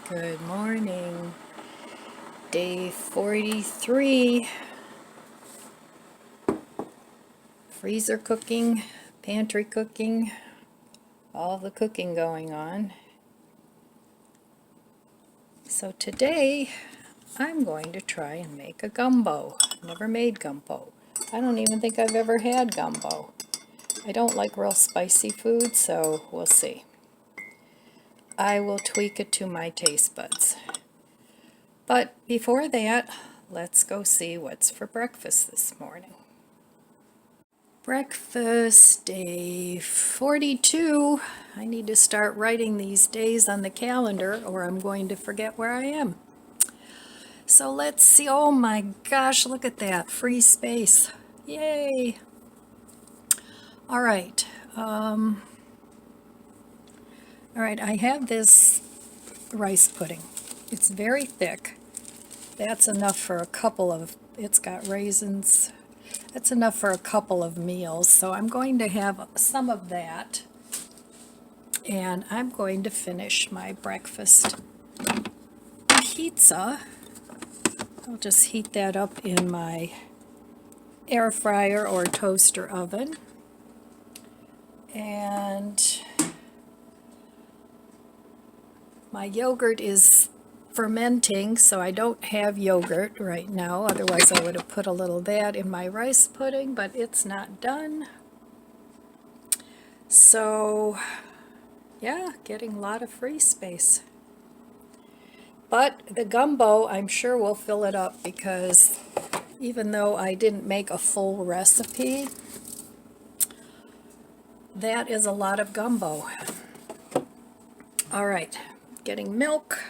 Good morning. Day 43. Freezer cooking, pantry cooking, all the cooking going on. So today I'm going to try and make a gumbo. Never made gumbo. I don't even think I've ever had gumbo. I don't like real spicy food, so we'll see. I will tweak it to my taste buds. But before that, let's go see what's for breakfast this morning. Breakfast, day 42. I need to start writing these days on the calendar or I'm going to forget where I am. So let's see. Oh my gosh, look at that. Free space. Yay. All right. All right, I have this rice pudding. It's very thick. That's enough for a couple of, it's got raisins. That's enough for a couple of meals. So I'm going to have some of that. And I'm going to finish my breakfast pizza. I'll just heat that up in my air fryer or toaster oven. And my yogurt is fermenting, so I don't have yogurt right now. Otherwise I would have put a little of that in my rice pudding, but it's not done. So yeah, getting a lot of free space. But the gumbo, I'm sure will fill it up because even though I didn't make a full recipe, that is a lot of gumbo. All right, getting milk,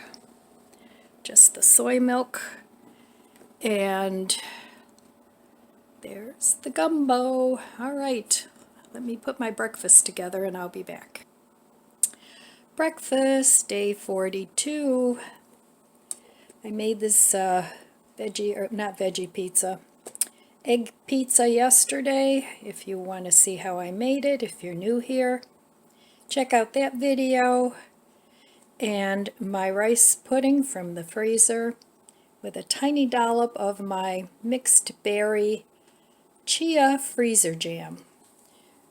just the soy milk, and there's the gumbo. All right, let me put my breakfast together and I'll be back. Breakfast, day 42. I made this veggie pizza, egg pizza yesterday. If you want to see how I made it, if you're new here, check out that video. And my rice pudding from the freezer with a tiny dollop of my mixed berry chia freezer jam,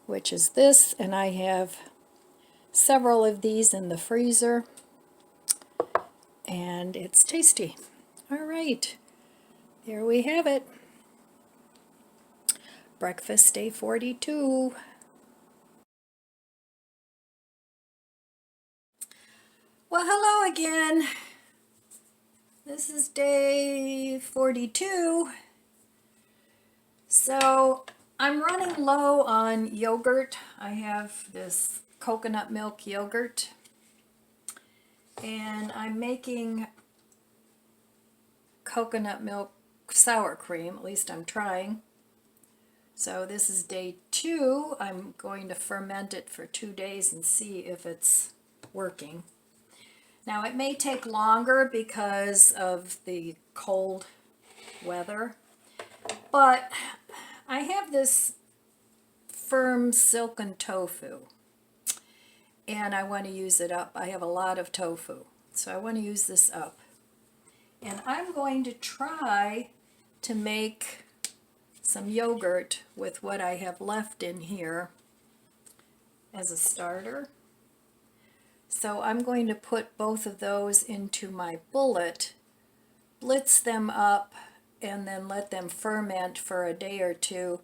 which is this, and I have several of these in the freezer. And it's tasty. All right, there we have it. Breakfast day 42. Well, hello again. This is day 42. So I'm running low on yogurt. I have this coconut milk yogurt. And I'm making coconut milk sour cream, at least I'm trying. So this is day 2. I'm going to ferment it for 2 days and see if it's working. Now it may take longer because of the cold weather, but I have this firm silken tofu. And I want to use it up. I have a lot of tofu, so I want to use this up. And I'm going to try to make some yogurt with what I have left in here as a starter. So I'm going to put both of those into my bullet, blitz them up, and then let them ferment for a day or two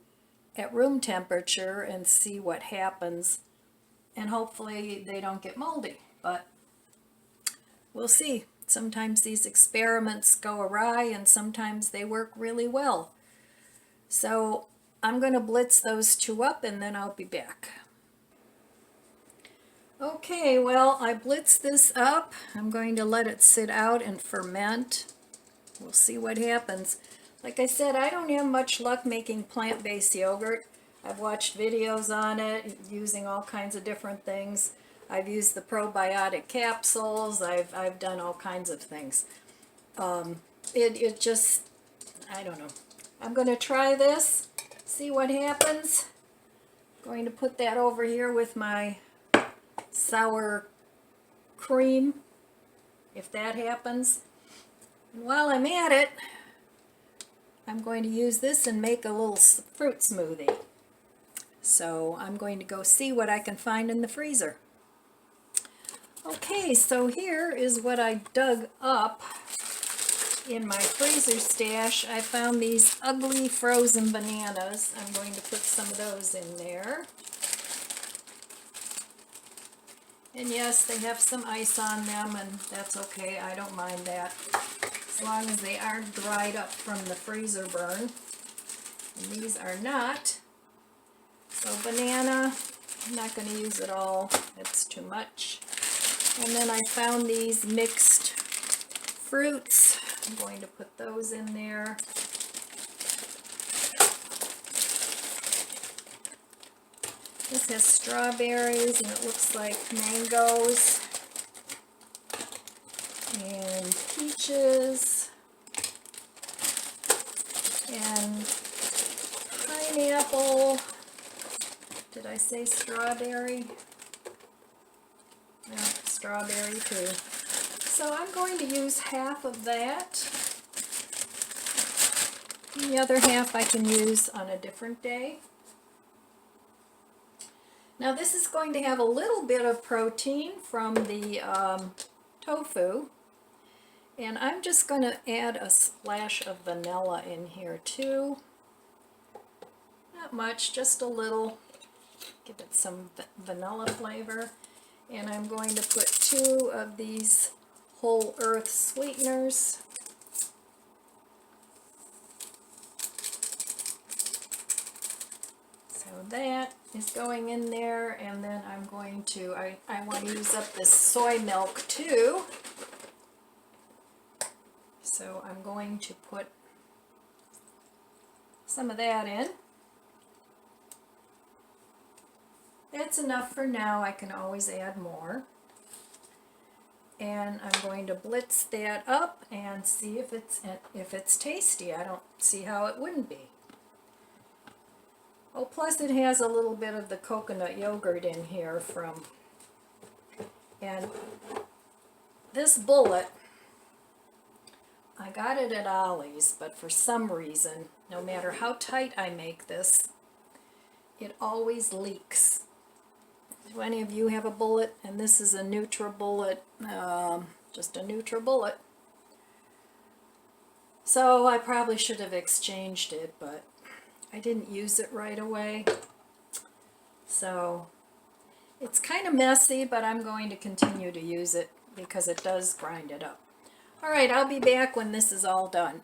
at room temperature and see what happens. And hopefully they don't get moldy, but we'll see. Sometimes these experiments go awry and sometimes they work really well. So I'm going to blitz those 2 up and then I'll be back. Okay, well, I blitzed this up. I'm going to let it sit out and ferment. We'll see what happens. Like I said, I don't have much luck making plant-based yogurt. I've watched videos on it using all kinds of different things. I've used the probiotic capsules. I've done all kinds of things. It just, I don't know. I'm going to try this, see what happens. Going to put that over here with my sour cream. if that happens. And while I'm at it, I'm going to use this and make a little fruit smoothie. So I'm going to go see what I can find in the freezer. Okay, so here is what I dug up in my freezer stash. I found these ugly frozen bananas. I'm going to put some of those in there. And yes, they have some ice on them, and that's okay. I don't mind that, as long as they aren't dried up from the freezer burn. And these are not. So banana, I'm not going to use it all. It's too much. And then I found these mixed fruits. I'm going to put those in there. This has strawberries, and it looks like mangoes and peaches and pineapple. Did I say strawberry? Yeah, strawberry too. So I'm going to use half of that. And the other half I can use on a different day. Now this is going to have a little bit of protein from the tofu, and I'm just going to add a splash of vanilla in here too. Not much, just a little, give it some vanilla flavor. And I'm going to put 2 of these whole earth sweeteners. So that is going in there, and then I'm going to, I want to use up this soy milk too. So I'm going to put some of that in. That's enough for now. I can always add more. And I'm going to blitz that up and see if it's tasty. I don't see how it wouldn't be. Oh, plus it has a little bit of the coconut yogurt in here from, and this bullet, I got it at Ollie's, but for some reason, no matter how tight I make this, it always leaks. Do any of you have a bullet? And this is a NutriBullet, just a NutriBullet. So I probably should have exchanged it, but I didn't use it right away. So it's kind of messy, but I'm going to continue to use it because it does grind it up. All right, I'll be back when this is all done.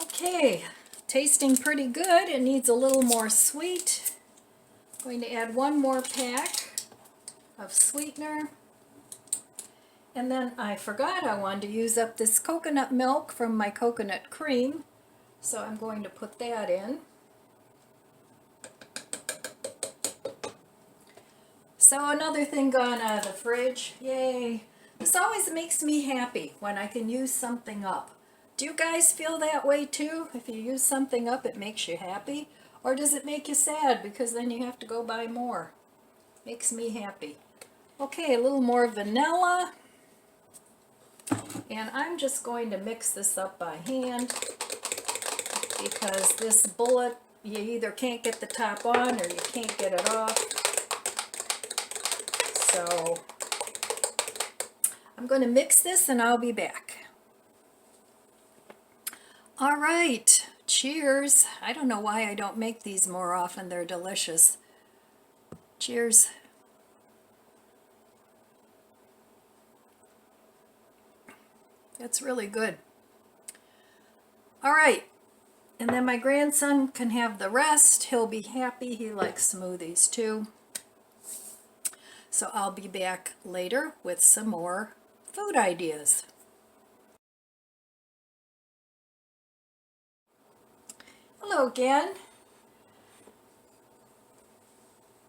Okay, tasting pretty good. It needs a little more sweet. I'm going to add 1 more pack of sweetener. And then I forgot I wanted to use up this coconut milk from my coconut cream. So I'm going to put that in. So another thing gone out of the fridge. Yay! This always makes me happy when I can use something up. Do you guys feel that way too? If you use something up, it makes you happy? Or does it make you sad because then you have to go buy more? Makes me happy. Okay, a little more vanilla. And I'm just going to mix this up by hand because this bullet, you either can't get the top on or you can't get it off. So I'm going to mix this and I'll be back. All right, cheers. I don't know why I don't make these more often. They're delicious. Cheers. That's really good. All right, and then my grandson can have the rest. He'll be happy. He likes smoothies too. So I'll be back later with some more food ideas. Hello again.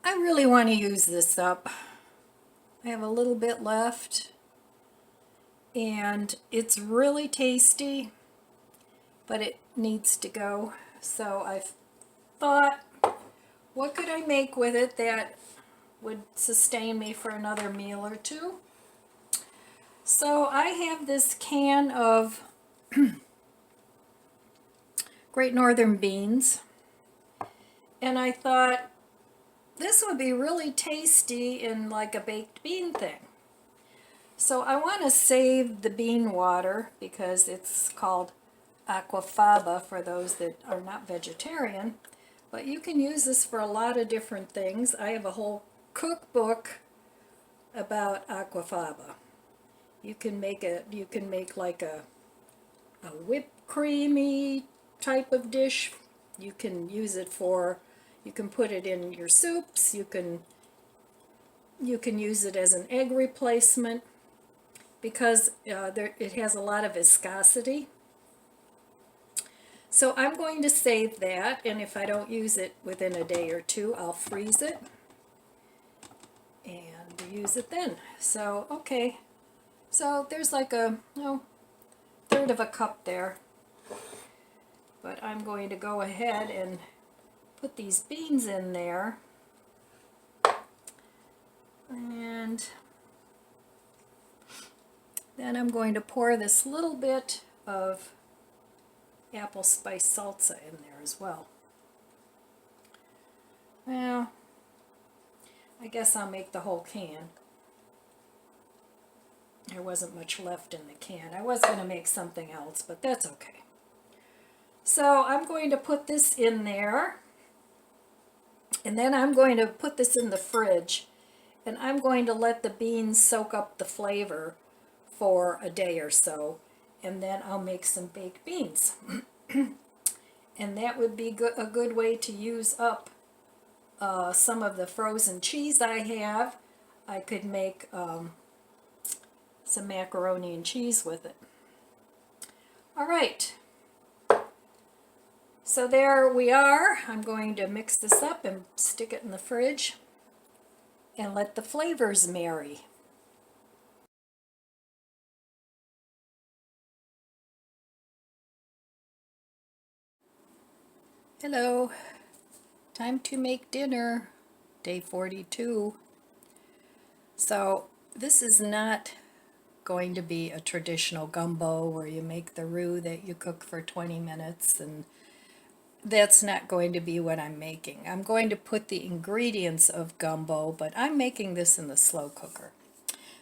I really want to use this up. I have a little bit left. And it's really tasty, but it needs to go. So I've thought, what could I make with it that would sustain me for another meal or two? So I have this can of Great Northern beans, and I thought this would be really tasty in like a baked bean thing. So I want to save the bean water because it's called aquafaba for those that are not vegetarian. But you can use this for a lot of different things. I have a whole cookbook about aquafaba. You can make like a whipped creamy type of dish. You can use it for, you can put it in your soups. You can use it as an egg replacement because it has a lot of viscosity. So I'm going to save that, and if I don't use it within a day or two, I'll freeze it and use it then. So, okay. So there's like a third of a cup there. But I'm going to go ahead and put these beans in there. And then I'm going to pour this little bit of apple spice salsa in there as well. Well, I guess I'll make the whole can. There wasn't much left in the can. I was going to make something else, but that's okay. So I'm going to put this in there, and then I'm going to put this in the fridge, and I'm going to let the beans soak up the flavor for a day or so, and then I'll make some baked beans. And that would be a good way to use up some of the frozen cheese I have. I could make some macaroni and cheese with it. All right. So there we are. I'm going to mix this up and stick it in the fridge and let the flavors marry. Hello. Time to make dinner. Day 42. So this is not going to be a traditional gumbo where you make the roux that you cook for 20 minutes, and that's not going to be what I'm making. I'm going to put the ingredients of gumbo, but I'm making this in the slow cooker.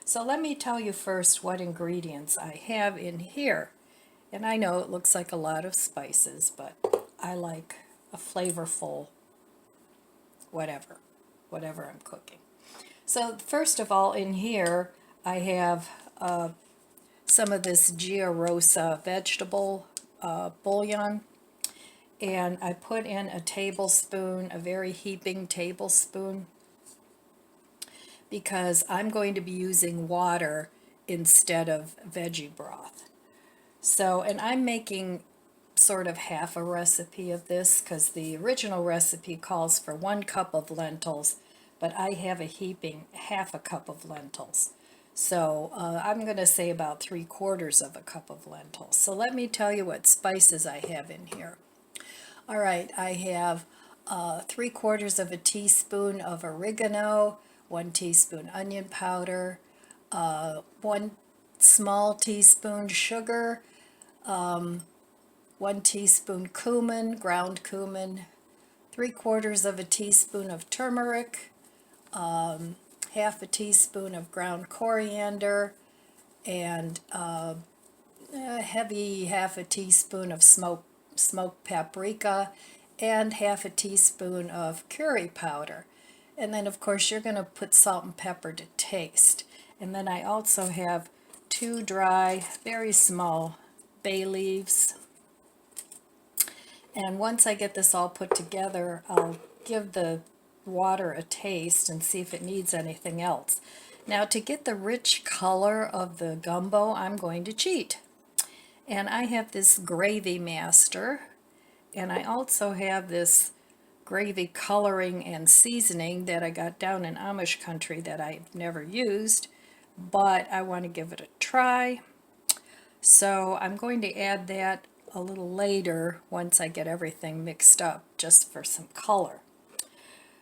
So let me tell you first what ingredients I have in here. And I know it looks like a lot of spices, but I like a flavorful whatever I'm cooking. So first of all, in here I have some of this Gia Rosa vegetable bouillon, and I put in a tablespoon, a very heaping tablespoon, because I'm going to be using water instead of veggie broth. So, and I'm making sort of half a recipe of this because the original recipe calls for 1 cup of lentils, but I have a heaping half a cup of lentils. So I'm going to say about 3/4 of a cup of lentils. So let me tell you what spices I have in here. All right, I have 3/4 of a teaspoon of oregano, 1 teaspoon onion powder, 1 small teaspoon sugar, 1 teaspoon cumin, ground cumin, 3/4 of a teaspoon of turmeric, half a teaspoon of ground coriander, and a heavy half a teaspoon of smoked paprika, and half a teaspoon of curry powder. And then of course you're going to put salt and pepper to taste. And then I also have 2 dry, very small bay leaves. And once I get this all put together, I'll give the water a taste and see if it needs anything else. Now, to get the rich color of the gumbo, I'm going to cheat. And I have this Gravy Master, and I also have this gravy coloring and seasoning that I got down in Amish country that I've never used, but I want to give it a try. So I'm going to add that a little later once I get everything mixed up, just for some color.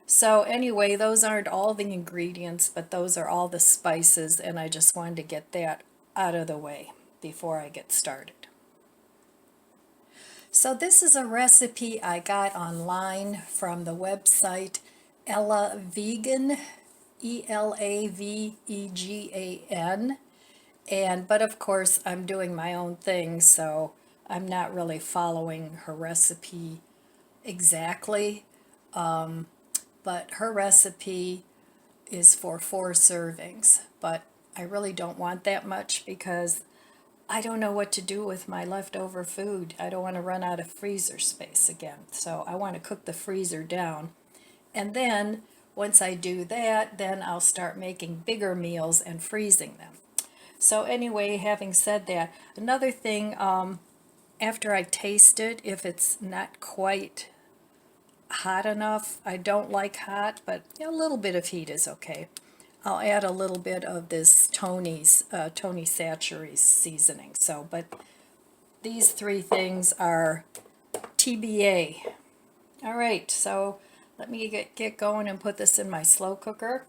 So anyway, those aren't all the ingredients, but those are all the spices, and I just wanted to get that out of the way before I get started. So this is a recipe I got online from the website Ella Vegan, ELAVEGAN. But of course I'm doing my own thing, so I'm not really following her recipe exactly. But her recipe is for 4 servings, but I really don't want that much because I don't know what to do with my leftover food. I don't want to run out of freezer space again, so I want to cook the freezer down. And then once I do that, then I'll start making bigger meals and freezing them. So anyway, having said that, another thing, after I taste it, if it's not quite hot enough, I don't like hot, but a little bit of heat is okay. I'll add a little bit of this Tony Chachere's seasoning. So, but these 3 things are TBA. All right, so let me get going and put this in my slow cooker.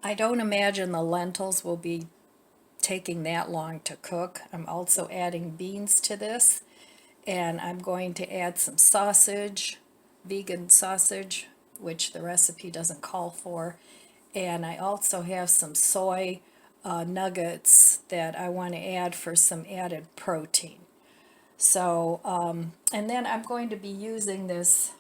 I don't imagine the lentils will be taking that long to cook. I'm also adding beans to this, and I'm going to add some sausage, vegan sausage, which the recipe doesn't call for. And I also have some soy nuggets that I want to add for some added protein. So, and then I'm going to be using this.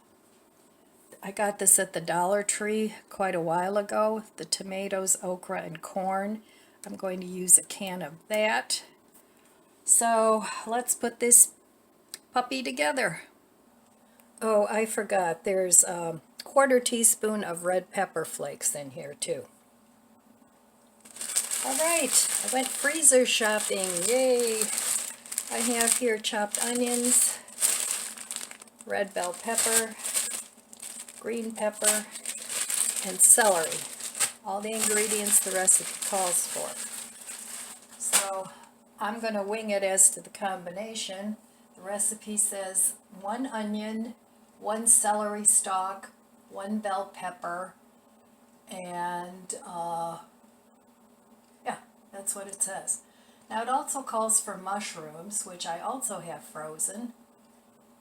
I got this at the Dollar Tree quite a while ago, the tomatoes, okra, and corn. I'm going to use a can of that. So let's put this puppy together. Oh, I forgot, there's a 1/4 teaspoon of red pepper flakes in here too. All right, I went freezer shopping, yay! I have here chopped onions, red bell pepper, green pepper, and celery. All the ingredients the recipe calls for. So I'm going to wing it as to the combination. The recipe says 1 onion, 1 celery stalk, 1 bell pepper, and yeah, that's what it says. Now it also calls for mushrooms, which I also have frozen,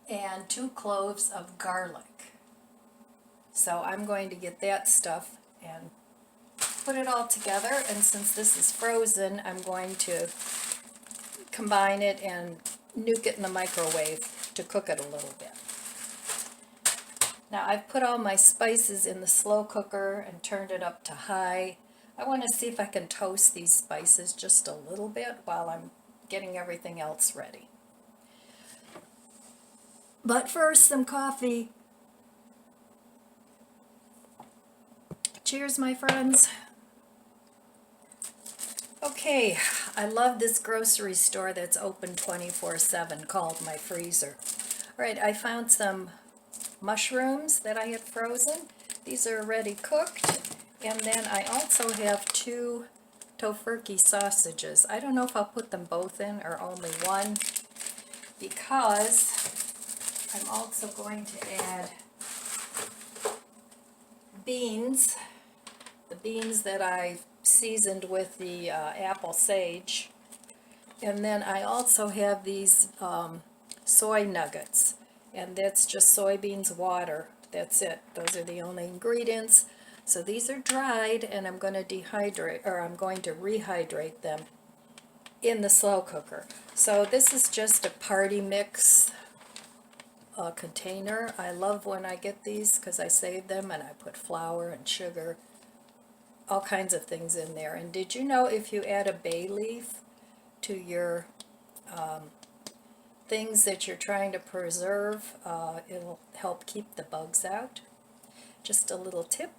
and 2 cloves of garlic. So I'm going to get that stuff and put it all together, and since this is frozen, I'm going to combine it and nuke it in the microwave to cook it a little bit. Now I've put all my spices in the slow cooker and turned it up to high. I want to see if I can toast these spices just a little bit while I'm getting everything else ready. But first, some coffee. Cheers, my friends. Okay, I love this grocery store that's open 24/7 called My Freezer. All right, I found some mushrooms that I had frozen. These are already cooked. And then I also have 2 tofurkey sausages. I don't know if I'll put them both in or only one, because I'm also going to add beans, the beans that I seasoned with the apple sage. And then I also have these soy nuggets, and that's just soybeans water. That's it. Those are the only ingredients. So these are dried, and I'm going to rehydrate them in the slow cooker. So this is just a party mix container. I love when I get these because I save them and I put flour and sugar, all kinds of things in there. And did you know if you add a bay leaf to your things that you're trying to preserve, it'll help keep the bugs out? Just a little tip.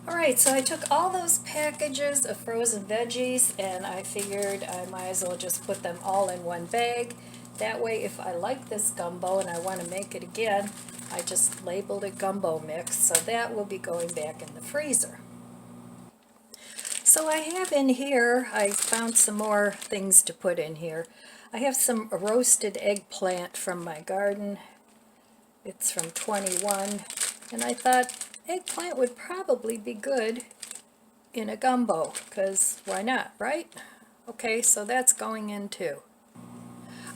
Alright, so I took all those packages of frozen veggies and I figured I might as well just put them all in one bag. That way, if I like this gumbo and I want to make it again, I just labeled it gumbo mix, so that will be going back in the freezer. So I have in here, I found some more things to put in here. I have some roasted eggplant from my garden. It's from 21, and I thought eggplant would probably be good in a gumbo, because why not, right? Okay, so that's going in too.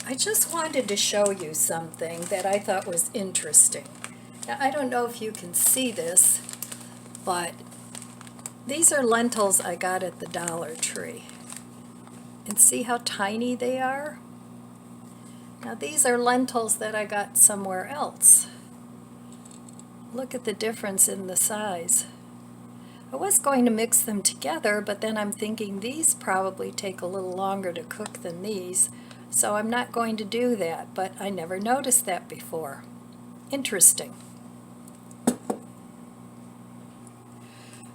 I just wanted to show you something that I thought was interesting. Now, I don't know if you can see this, but these are lentils I got at the Dollar Tree. And see how tiny they are? Now, these are lentils that I got somewhere else. Look at the difference in the size. I was going to mix them together, but then I'm thinking these probably take a little longer to cook than these, so I'm not going to do that, but I never noticed that before. Interesting.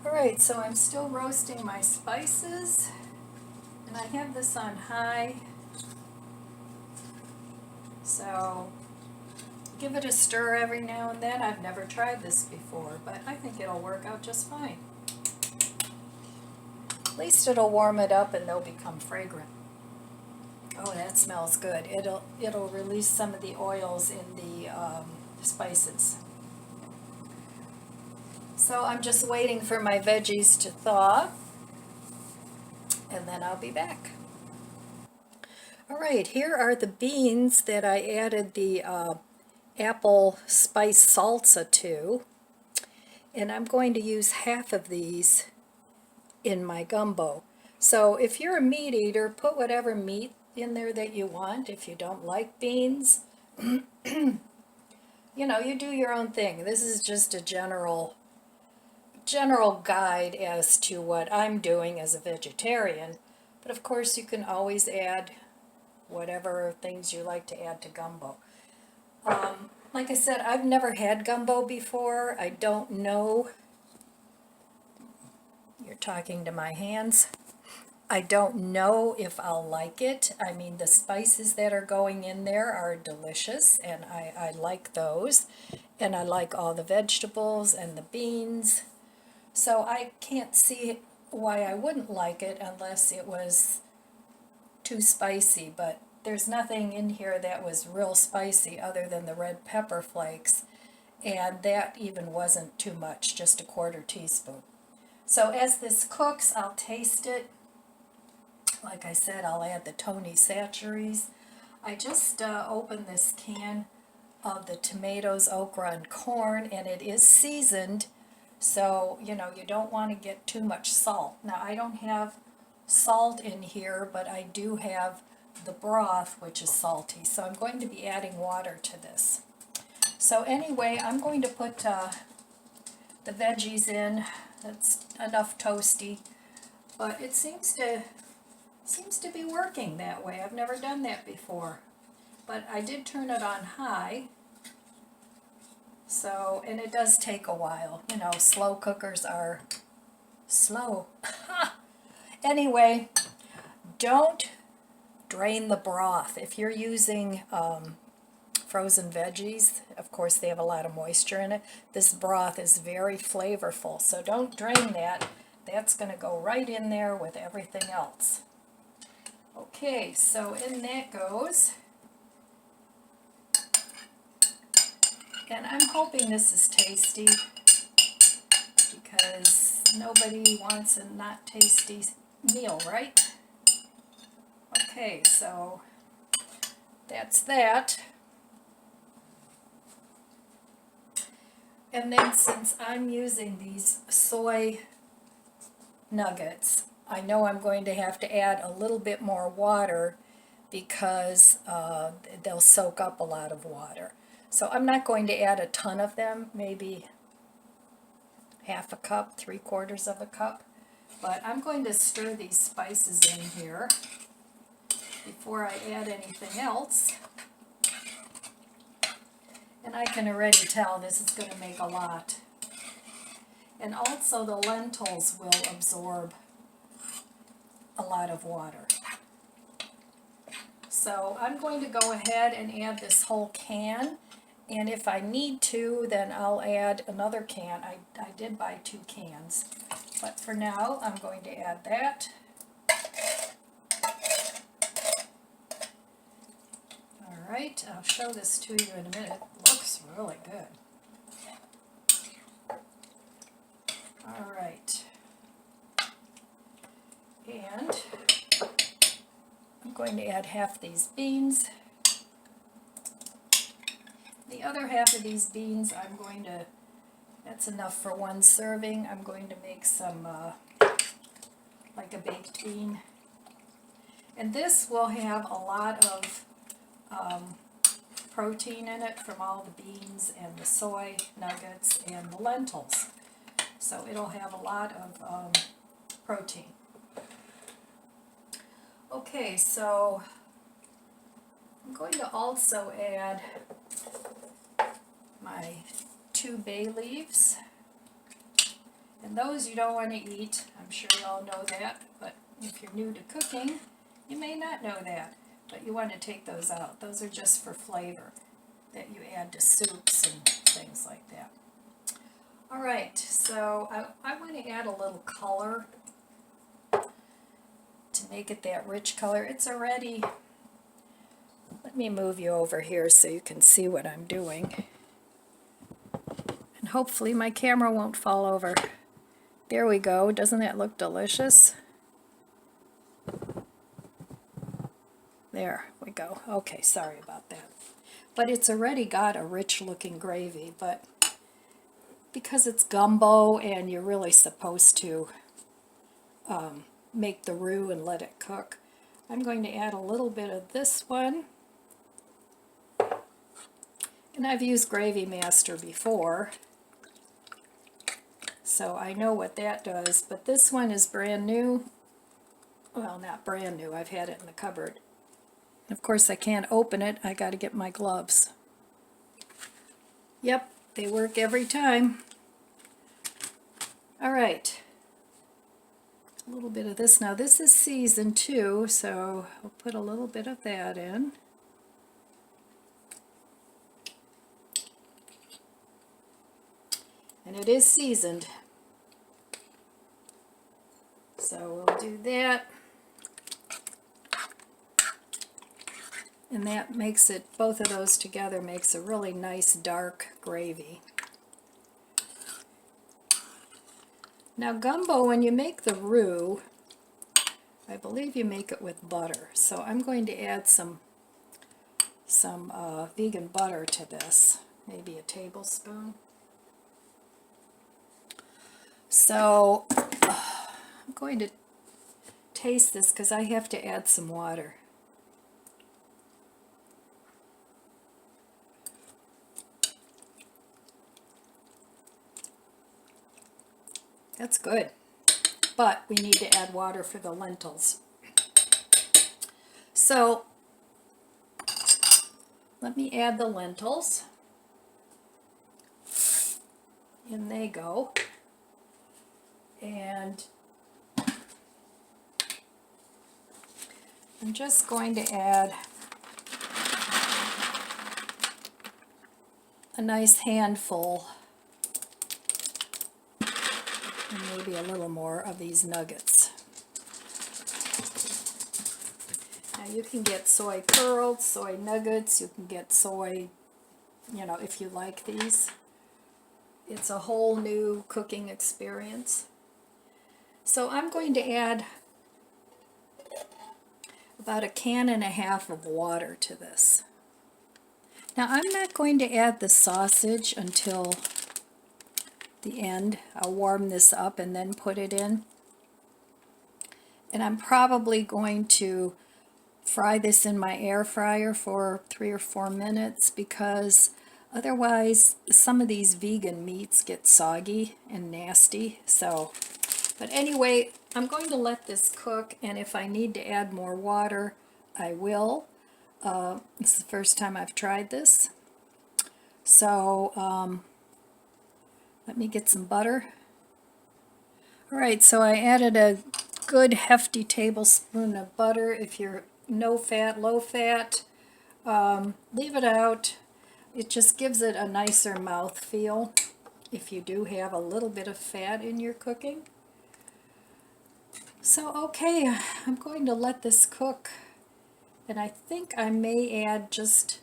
Alright, so I'm still roasting my spices, and I have this on high, so give it a stir every now and then. I've never tried this before, but I think it'll work out just fine. At least it'll warm it up and they'll become fragrant. Oh, that smells good. It'll release some of the oils in the spices. So I'm just waiting for my veggies to thaw, and then I'll be back. Alright, here are the beans that I added the apple spice salsa to, and I'm going to use half of these in my gumbo. So if you're a meat eater, put whatever meat in there that you want. If you don't like beans, you know, you do your own thing. This is just a general guide as to what I'm doing as a vegetarian, but of course you can always add whatever things you like to add to gumbo. Like I said, I've never had gumbo before. I don't know. You're talking to my hands. I don't know if I'll like it. I mean, the spices that are going in there are delicious, and I like those. And I like all the vegetables and the beans. So I can't see why I wouldn't like it unless it was too spicy, but there's nothing in here that was real spicy other than the red pepper flakes, and that even wasn't too much, just a 1/4 teaspoon. So as this cooks, I'll taste it. Like I said, I'll add the Tony Chachere's. I just opened this can of the tomatoes, okra, and corn, and it is seasoned, so you know you don't want to get too much salt. Now I don't have salt in here, but I do have the broth, which is salty, so I'm going to be adding water to this. So anyway, I'm going to put the veggies in. That's enough toasty, but it seems to be working that way. I've never done that before, but I did turn it on high. So, and it does take a while. You know, slow cookers are slow. Anyway, don't drain the broth. If you're using frozen veggies, of course they have a lot of moisture in it. This broth is very flavorful, so don't drain that. That's going to go right in there with everything else. Okay, so in that goes. And I'm hoping this is tasty, because nobody wants a not tasty meal, right? Okay, so that's that. And then since I'm using these soy nuggets, I know I'm going to have to add a little bit more water because they'll soak up a lot of water. So I'm not going to add a ton of them, maybe 1/2 cup, 3/4 of a cup. But I'm going to stir these spices in here before I add anything else. And I can already tell this is going to make a lot. And also the lentils will absorb a lot of water. So I'm going to go ahead and add this whole can, and if I need to, then I'll add another can. I did buy 2 cans, but for now I'm going to add that. Alright, I'll show this to you in a minute. It looks really good. Alright. And I'm going to add half these beans. The other half of these beans I'm going to, that's enough for one serving. I'm going to make some like a baked bean. And this will have a lot of protein in it from all the beans and the soy nuggets and the lentils. So it'll have a lot of protein. Okay, so I'm going to also add my 2 bay leaves. And those you don't want to eat. I'm sure you all know that, but if you're new to cooking, you may not know that. But you want to take those out. Those are just for flavor that you add to soups and things like that. Alright, so I want to add a little color to make it that rich color. It's already, let me move you over here so you can see what I'm doing. And hopefully my camera won't fall over. There we go. Doesn't that look delicious? There we go. Okay, sorry about that. But it's already got a rich looking gravy, but because it's gumbo and you're really supposed to make the roux and let it cook, I'm going to add a little bit of this one. And I've used Gravy Master before, so I know what that does, but this one is brand new. Well, not brand new, I've had it in the cupboard. And of course I can't open it, I got to get my gloves. Yep, they work every time. Alright, a little bit of this. Now this is seasoned too, so I'll put a little bit of that in. And it is seasoned. So we'll do that. And that makes it, both of those together makes a really nice dark gravy. Now gumbo, when you make the roux, I believe you make it with butter. So I'm going to add some vegan butter to this, maybe a tablespoon. So I'm going to taste this because I have to add some water. That's good, but we need to add water for the lentils. So let me add the lentils. In they go. And I'm just going to add a nice handful, and maybe a little more of these nuggets. Now you can get soy pearls, soy nuggets, you can get soy, you know, if you like these. It's a whole new cooking experience. So I'm going to add about 1.5 cans of water to this. Now I'm not going to add the sausage until the end. I'll warm this up and then put it in. And I'm probably going to fry this in my air fryer for 3 or 4 minutes because otherwise some of these vegan meats get soggy and nasty. So, but anyway, I'm going to let this cook, and if I need to add more water, I will. This is the first time I've tried this. So let me get some butter. Alright, so I added a good hefty tablespoon of butter. If you're no fat, low fat, leave it out. It just gives it a nicer mouth feel if you do have a little bit of fat in your cooking. So okay, I'm going to let this cook, and I think I may add just,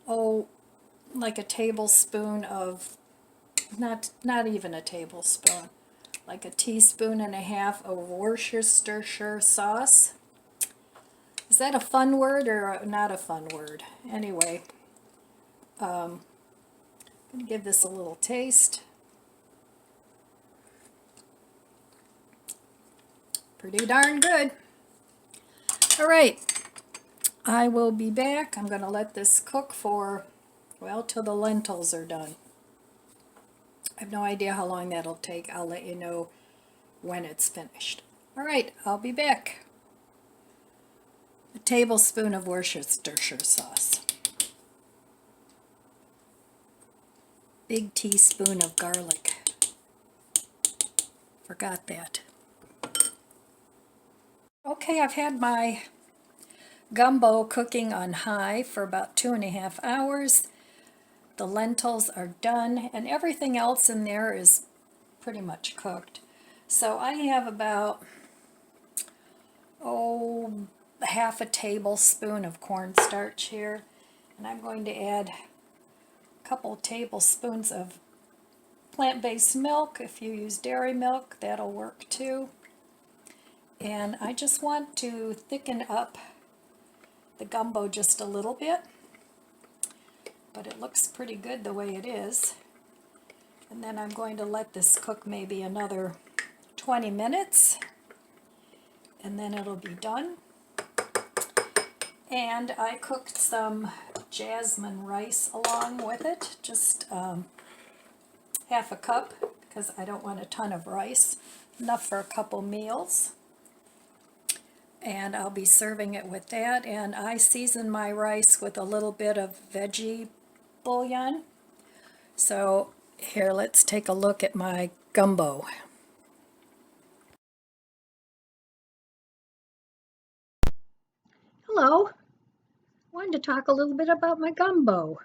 like a tablespoon of, not even a tablespoon, like a teaspoon and a half of Worcestershire sauce. Is that a fun word or not a fun word? Anyway, I'm going to give this a little taste. Pretty darn good. All right, I will be back. I'm going to let this cook for, well, till the lentils are done. I have no idea how long that'll take. I'll let you know when it's finished. All right, I'll be back. A tablespoon of Worcestershire sauce. Big teaspoon of garlic. Forgot that. Okay, I've had my gumbo cooking on high for about 2.5 hours. The lentils are done, and everything else in there is pretty much cooked. So I have about, half a tablespoon of cornstarch here, and I'm going to add a couple tablespoons of plant-based milk. If you use dairy milk, that'll work too. And I just want to thicken up the gumbo just a little bit, but it looks pretty good the way it is. And then I'm going to let this cook maybe another 20 minutes, and then it'll be done. And I cooked some jasmine rice along with it, just half a cup, because I don't want a ton of rice, enough for a couple meals. And I'll be serving it with that, and I season my rice with a little bit of veggie bouillon. So here, let's take a look at my gumbo. Hello, wanted to talk a little bit about my gumbo.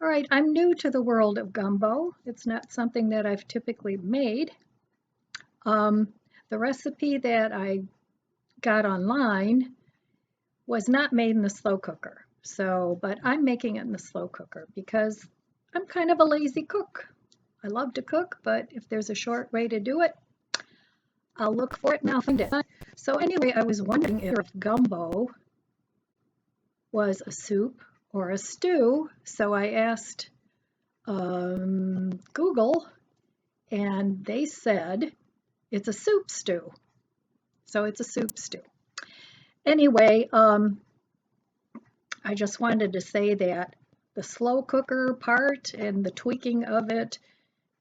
All right, I'm new to the world of gumbo. It's not something that I've typically made. The recipe that I got online was not made in the slow cooker. But I'm making it in the slow cooker because I'm kind of a lazy cook. I love to cook, but if there's a short way to do it, I'll look for it and I'll find it. So anyway, I was wondering if gumbo was a soup or a stew. So I asked Google, and they said it's a soup stew. So it's a soup stew. Anyway, I just wanted to say that the slow cooker part and the tweaking of it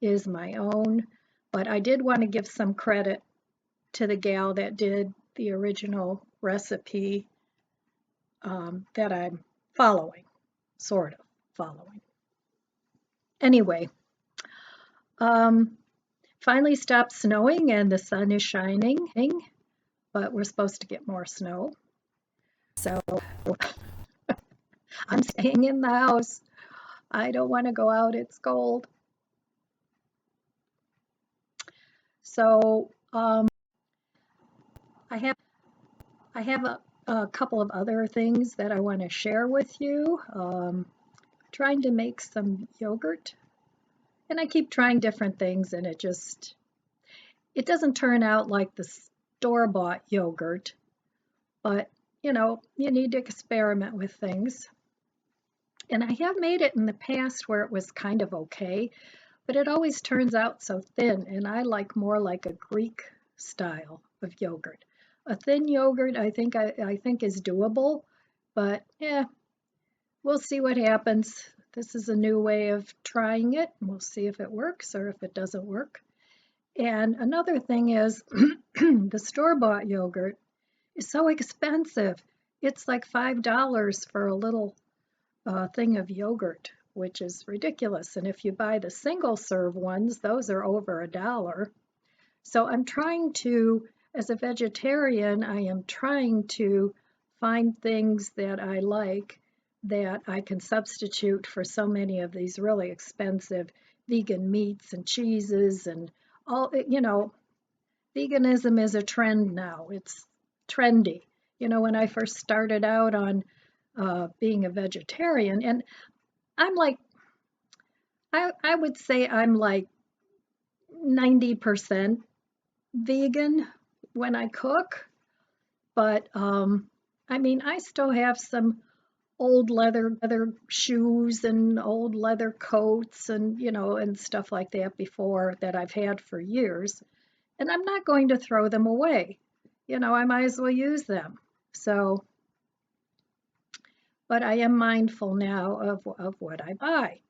is my own, but I did want to give some credit to the gal that did the original recipe that I'm following, sort of following. Anyway, finally stopped snowing and the sun is shining, but we're supposed to get more snow. So I'm staying in the house. I don't want to go out, it's cold. So I have a couple of other things that I want to share with you. Trying to make some yogurt, and I keep trying different things, and it doesn't turn out like the store-bought yogurt, but you need to experiment with things. And I have made it in the past where it was kind of okay, but it always turns out so thin, and I like more like a Greek style of yogurt. A thin yogurt I think is doable, but yeah, we'll see what happens. This is a new way of trying it, and we'll see if it works or if it doesn't work. And another thing is the store-bought yogurt is so expensive. It's like $5 for a little thing of yogurt, which is ridiculous. And if you buy the single-serve ones, those are over $1. So I'm trying to, as a vegetarian, I am trying to find things that I like that I can substitute for so many of these really expensive vegan meats and cheeses and all. Veganism is a trend now. It's trendy. When I first started out on being a vegetarian, and I'm like, I would say I'm like 90% vegan when I cook, but I mean, I still have some old leather shoes and old leather coats and, and stuff like that before that I've had for years. And I'm not going to throw them away. I might as well use them. So, but I am mindful now of what I buy.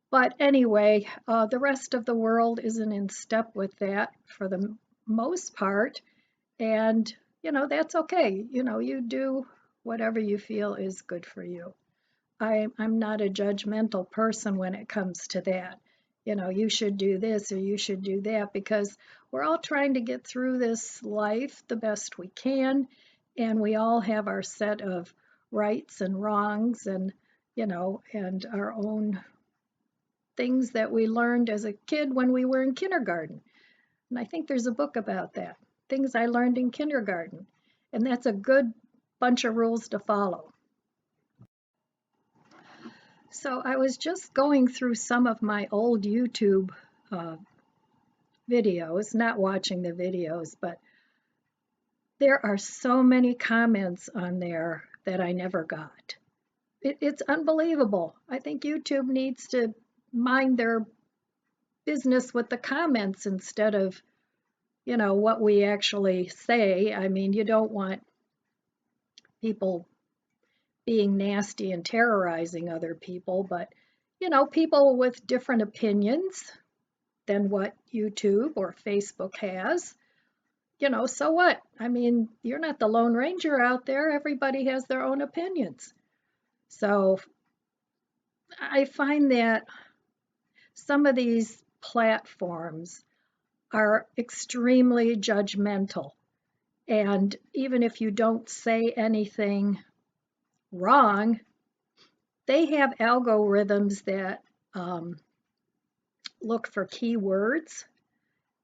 But anyway, the rest of the world isn't in step with that for the most part. And, that's okay. You do whatever you feel is good for you. I'm not a judgmental person when it comes to that. You should do this or you should do that, because we're all trying to get through this life the best we can. And we all have our set of rights and wrongs and, and our own things that we learned as a kid when we were in kindergarten. And I think there's a book about that, things I learned in kindergarten. And that's a good bunch of rules to follow. So I was just going through some of my old YouTube videos, not watching the videos, but there are so many comments on there that I never got. It's unbelievable. I think YouTube needs to mind their business with the comments instead of, what we actually say. I mean, you don't want people being nasty and terrorizing other people, but, people with different opinions than what YouTube or Facebook has, so what? I mean, you're not the Lone Ranger out there. Everybody has their own opinions. So I find that some of these platforms are extremely judgmental. And even if you don't say anything wrong, they have algorithms that look for keywords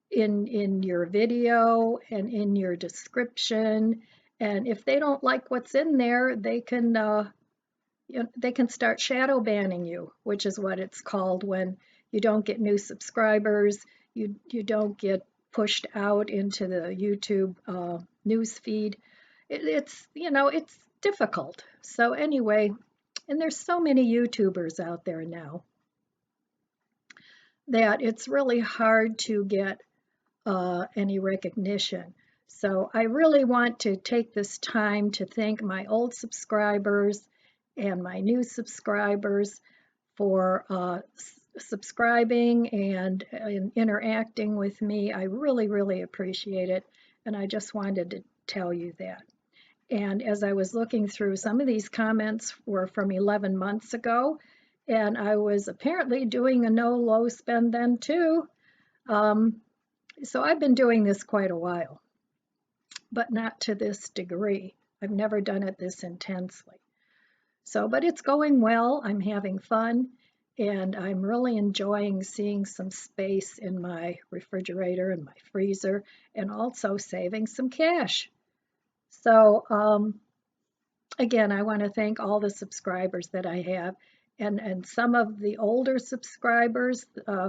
in your video and in your description. And if they don't like what's in there, they can they can start shadow banning you, which is what it's called when you don't get new subscribers, you don't get pushed out into the YouTube news feed. It's it's difficult. So anyway, and there's so many YouTubers out there now that it's really hard to get any recognition. So I really want to take this time to thank my old subscribers and my new subscribers for subscribing and interacting with me. I really, really appreciate it. And I just wanted to tell you that. And as I was looking through, some of these comments were from 11 months ago, and I was apparently doing a no low spend then too. So I've been doing this quite a while, but not to this degree. I've never done it this intensely. So, but it's going well. I'm having fun, and I'm really enjoying seeing some space in my refrigerator and my freezer, and also saving some cash. So, again, I want to thank all the subscribers that I have, and some of the older subscribers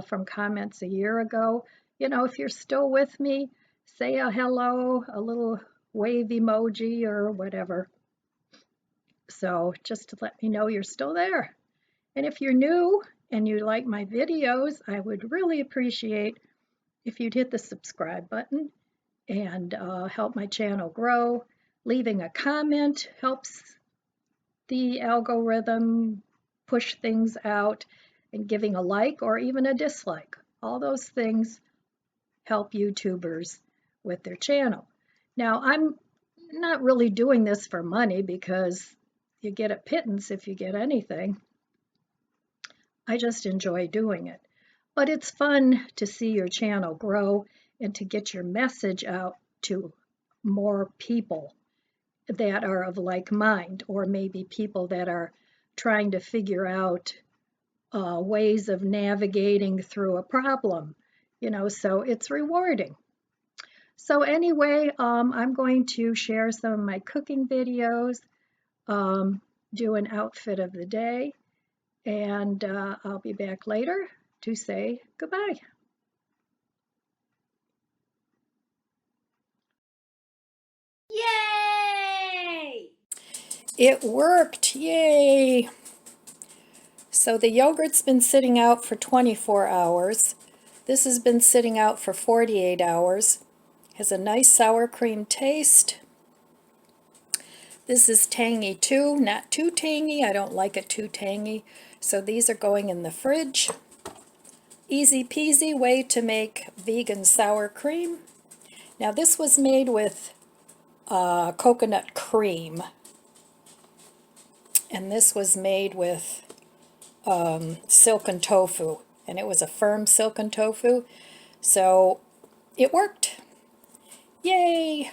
from comments a year ago. If you're still with me, say a hello, a little wave emoji or whatever. So just to let me know you're still there. And if you're new and you like my videos, I would really appreciate if you'd hit the subscribe button and help my channel grow. Leaving a comment helps the algorithm push things out, and giving a like or even a dislike. All those things help YouTubers with their channel. Now, I'm not really doing this for money because you get a pittance if you get anything. I just enjoy doing it. But it's fun to see your channel grow and to get your message out to more people that are of like mind, or maybe people that are trying to figure out ways of navigating through a problem, so it's rewarding. So anyway, I'm going to share some of my cooking videos, do an outfit of the day, and I'll be back later to say goodbye. Yay! It worked, yay! So the yogurt's been sitting out for 24 hours. This has been sitting out for 48 hours. Has a nice sour cream taste. This is tangy too, not too tangy. I don't like it too tangy. So these are going in the fridge. Easy peasy way to make vegan sour cream. Now this was made with coconut cream. And this was made with silken tofu. And it was a firm silken tofu. So it worked. Yay!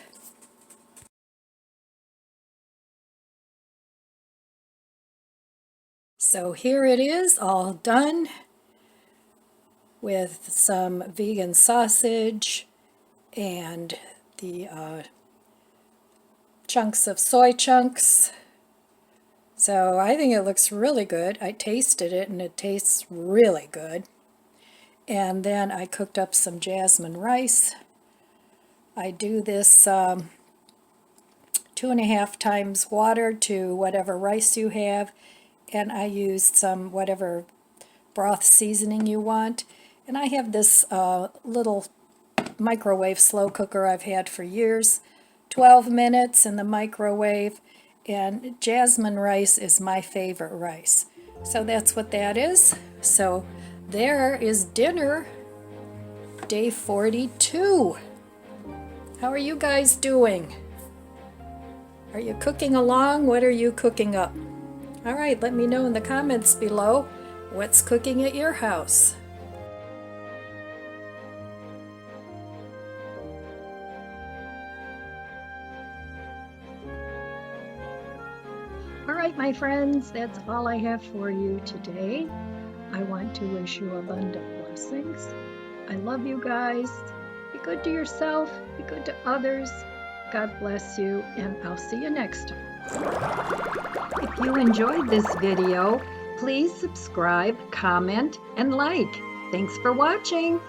So here it is, all done, with some vegan sausage and the chunks of soy chunks. So I think it looks really good. I tasted it and it tastes really good. And then I cooked up some jasmine rice. I do this 2.5 times water to whatever rice you have, and I used some whatever broth seasoning you want. And I have this little microwave slow cooker I've had for years, 12 minutes in the microwave, and jasmine rice is my favorite rice. So that's what that is. So there is dinner, day 42. How are you guys doing? Are you cooking along? What are you cooking up? All right, let me know in the comments below what's cooking at your house. All right, my friends, that's all I have for you today. I want to wish you abundant blessings. I love you guys. Be good to yourself. Be good to others. God bless you, and I'll see you next time. If you enjoyed this video, please subscribe, comment, and like. Thanks for watching.